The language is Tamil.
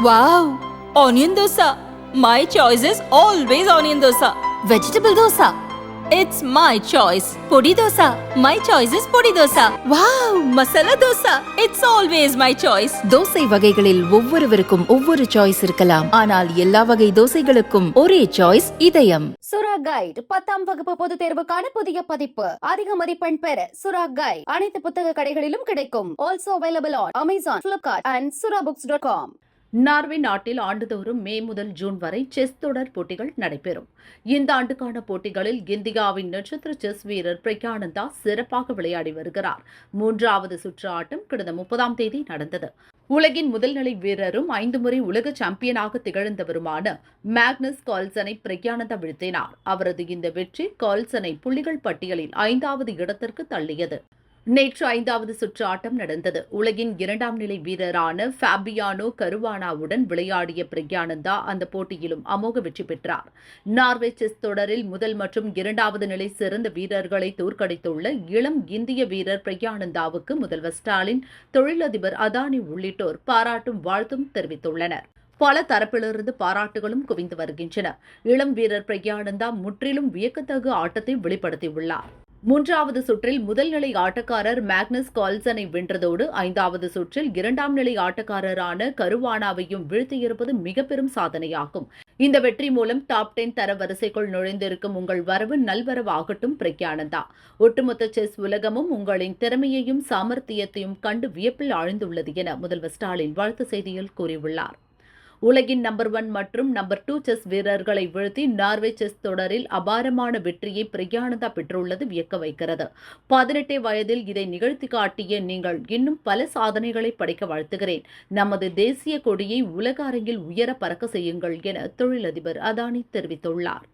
Wow! Onion dosa. My choice is always onion dosa. Vegetable dosa. It's my choice. Podi dosa. My choice is podi dosa. Wow! Masala dosa. It's always my choice. Dosa வகைகளில் ஒவ்வொருவருக்கும் ஒவ்வொரு சாய்ஸ் இருக்கலாம், ஆனால் எல்லா வகை தோசைகளுக்கும் ஒரே சாய்ஸ் இதயம். சுரா கைட் 10ஆம் வகுப்பு பொதுத் தேர்வுக்கான புதிய பதிப்பு. அதிக மதிப்பெண் பெற சுரா கைட் அனைத்து புத்தக கடைகளிலும் கிடைக்கும். Also available on Amazon, Flipkart and surabooks.com. Norway நாட்டில் ஆண்டுதோறும் மே முதல் ஜூன் வரை செஸ் தொடர் போட்டிகள் நடைபெறும். இந்த ஆண்டுக்கான போட்டிகளில் இந்தியாவின் நட்சத்திர செஸ் வீரர் பிரக்யானந்தா சிறப்பாக விளையாடி வருகிறார். 3வது சுற்று ஆட்டம் கடந்த 30ஆம் தேதி நடந்தது. உலகின் முதல்நிலை வீரரும் 5 முறை உலக சாம்பியனாக திகழ்ந்தவருமான மேக்னஸ் கார்ல்சனை பிரக்யானந்தா வீழ்த்தினார். அவரது இந்த வெற்றி கார்ல்சனை புள்ளிகள் பட்டியலில் 5வது இடத்திற்கு தள்ளியது. நேற்று 5வது சுற்று ஆட்டம் நடந்தது. உலகின் 2ஆம் நிலை வீரரான ஃபேபியானோ கருவானாவுடன் விளையாடிய பிரக்யானந்தா அந்த போட்டியிலும் அமோக வெற்றி பெற்றார். நார்வே செஸ் தொடரில் முதல் மற்றும் 2வது நிலை சிறந்த வீரர்களை தோற்கடித்துள்ள இளம் இந்திய வீரர் பிரக்யானந்தாவுக்கு முதல்வர் ஸ்டாலின், தொழிலதிபர் அதானி உள்ளிட்டோர் பாராட்டும் வாழ்த்தும் தெரிவித்துள்ளனர். பல தரப்பிலிருந்து பாராட்டுகளும் குவிந்து வருகின்றன. இளம் வீரர் பிரக்யானந்தா முற்றிலும் வியக்கத்தகு ஆட்டத்தை வெளிப்படுத்தியுள்ளார். 3வது சுற்றில் முதல் நிலை ஆட்டக்காரர் மேக்னஸ் கார்ல்சனை வென்றதோடு 5வது சுற்றில் 2ஆம் நிலை ஆட்டக்காரரான கருவானாவையும் வீழ்த்தியிருப்பது மிக பெரும் சாதனையாகும். இந்த வெற்றி மூலம் டாப் 10 தர வரிசைக்குள் நுழைந்திருக்கும் உங்கள் வரவு நல்வரவாகட்டும் பிரக்யானந்தா. ஒட்டுமொத்த செஸ் உலகமும் உங்களின் திறமையையும் சாமர்த்தியத்தையும் கண்டு வியப்பில் ஆழ்ந்துள்ளது என முதல்வர் ஸ்டாலின் வாழ்த்து செய்தியில் கூறியுள்ளார். உலகின் நம்பர் 1 மற்றும் நம்பர் 2 செஸ் வீரர்களை வீழ்த்தி நார்வே செஸ் தொடரில் அபாரமான வெற்றியை பிரக்யானந்தா பெற்றுள்ளது வியக்க வைக்கிறது. 18 வயதில் இதை நிகழ்த்தி காட்டிய நீங்கள் இன்னும் பல சாதனைகளை படைக்க வாழ்த்துகிறேன். நமது தேசிய கொடியை உலக அரங்கில் உயர பறக்க செய்யுங்கள் என தொழிலதிபர் அதானி தெரிவித்துள்ளார்.